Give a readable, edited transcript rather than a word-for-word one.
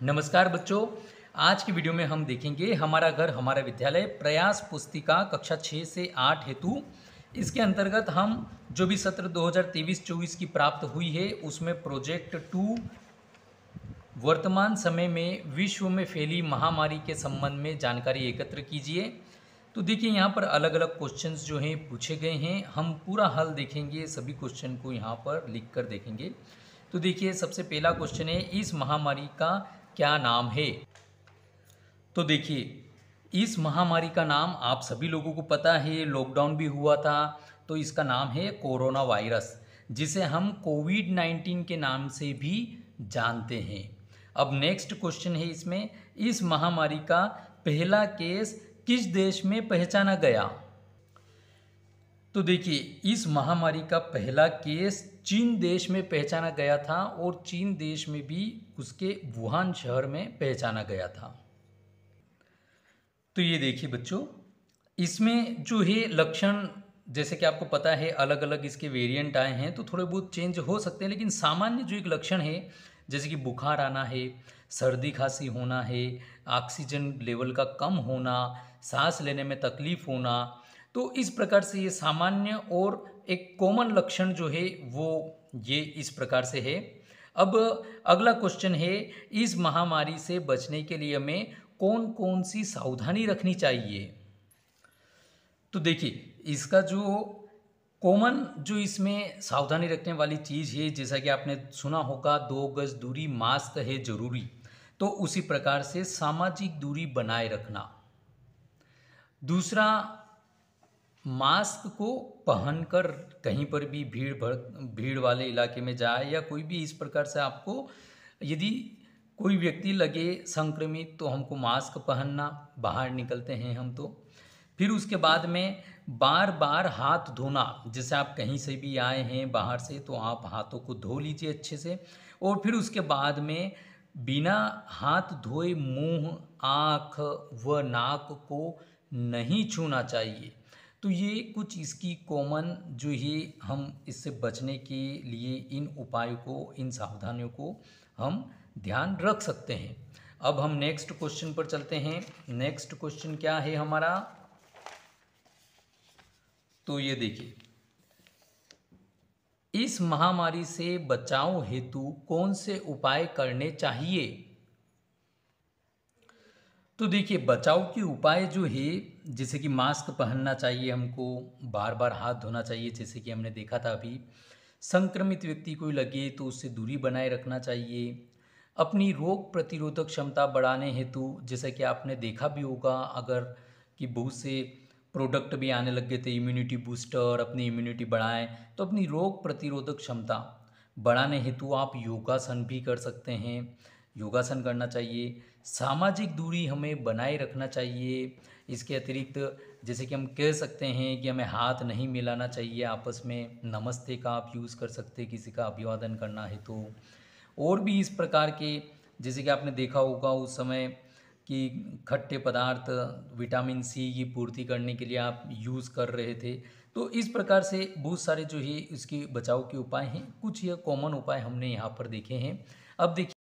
नमस्कार बच्चों। आज की वीडियो में हम देखेंगे हमारा घर हमारा विद्यालय प्रयास पुस्तिका कक्षा 6 से 8 हेतु। इसके अंतर्गत हम जो भी सत्र 2023-24 की प्राप्त हुई है उसमें प्रोजेक्ट 2 वर्तमान समय में विश्व में फैली महामारी के संबंध में जानकारी एकत्र कीजिए। तो देखिए यहाँ पर अलग अलग क्वेश्चंस जो हैं पूछे गए हैं, हम पूरा हल देखेंगे, सभी क्वेश्चन को यहाँ पर लिख कर देखेंगे। तो देखिए सबसे पहला क्वेश्चन है, इस महामारी का क्या नाम है। तो देखिए इस महामारी का नाम आप सभी लोगों को पता है, लॉकडाउन भी हुआ था, तो इसका नाम है कोरोना वायरस, जिसे हम कोविड-19 के नाम से भी जानते हैं। अब नेक्स्ट क्वेश्चन है इसमें, इस महामारी का पहला केस किस देश में पहचाना गया। तो देखिए इस महामारी का पहला केस चीन देश में पहचाना गया था और चीन देश में भी उसके वुहान शहर में पहचाना गया था। तो ये देखिए बच्चों, इसमें जो है लक्षण, जैसे कि आपको पता है अलग अलग इसके वेरिएंट आए हैं तो थोड़े बहुत चेंज हो सकते हैं, लेकिन सामान्य जो एक लक्षण है जैसे कि बुखार आना है, सर्दी खांसी होना है, ऑक्सीजन लेवल का कम होना, सांस लेने में तकलीफ होना, तो इस प्रकार से ये सामान्य और एक कॉमन लक्षण जो है वो ये इस प्रकार से है। अब अगला क्वेश्चन है, इस महामारी से बचने के लिए हमें कौन कौन सी सावधानी रखनी चाहिए। तो देखिए इसका जो कॉमन जो इसमें सावधानी रखने वाली चीज़ है, जैसा कि आपने सुना होगा 2 गज दूरी, मास्क है जरूरी, तो उसी प्रकार से सामाजिक दूरी बनाए रखना। दूसरा, मास्क को पहनकर कहीं पर भी भीड़ वाले इलाके में जाए या कोई भी इस प्रकार से आपको यदि कोई व्यक्ति लगे संक्रमित तो हमको मास्क पहनना, बाहर निकलते हैं हम तो। फिर उसके बाद में बार बार हाथ धोना, जैसे आप कहीं से भी आए हैं बाहर से तो आप हाथों को धो लीजिए अच्छे से, और फिर उसके बाद में बिना हाथ धोए मुंह, आँख व नाक को नहीं छूना चाहिए। तो ये कुछ इसकी कॉमन जो ये हम इससे बचने के लिए इन उपायों को, इन सावधानियों को हम ध्यान रख सकते हैं। अब हम नेक्स्ट क्वेश्चन पर चलते हैं। नेक्स्ट क्वेश्चन क्या है हमारा, तो ये देखिए, इस महामारी से बचाव हेतु कौन से उपाय करने चाहिए। तो देखिए बचाव के उपाय जो है, जैसे कि मास्क पहनना चाहिए हमको, बार बार हाथ धोना चाहिए, जैसे कि हमने देखा था अभी, संक्रमित व्यक्ति कोई लगे तो उससे दूरी बनाए रखना चाहिए। अपनी रोग प्रतिरोधक क्षमता बढ़ाने हेतु, जैसे कि आपने देखा भी होगा अगर कि बहुत से प्रोडक्ट भी आने लग गए थे, इम्यूनिटी बूस्टर, अपनी इम्यूनिटी बढ़ाएं, तो अपनी रोग प्रतिरोधक क्षमता बढ़ाने हेतु आप योगासन भी कर सकते हैं, योगासन करना चाहिए। सामाजिक दूरी हमें बनाए रखना चाहिए। इसके अतिरिक्त जैसे कि हम कह सकते हैं कि हमें हाथ नहीं मिलाना चाहिए आपस में, नमस्ते का आप यूज़ कर सकते हैं किसी का अभिवादन करना है तो। और भी इस प्रकार के, जैसे कि आपने देखा होगा उस समय कि खट्टे पदार्थ विटामिन सी की पूर्ति करने के लिए आप यूज़ कर रहे थे। तो इस प्रकार से बहुत सारे जो है इसके बचाव के उपाय हैं, कुछ यह कॉमन उपाय हमने यहाँ पर देखे हैं। अब देखिए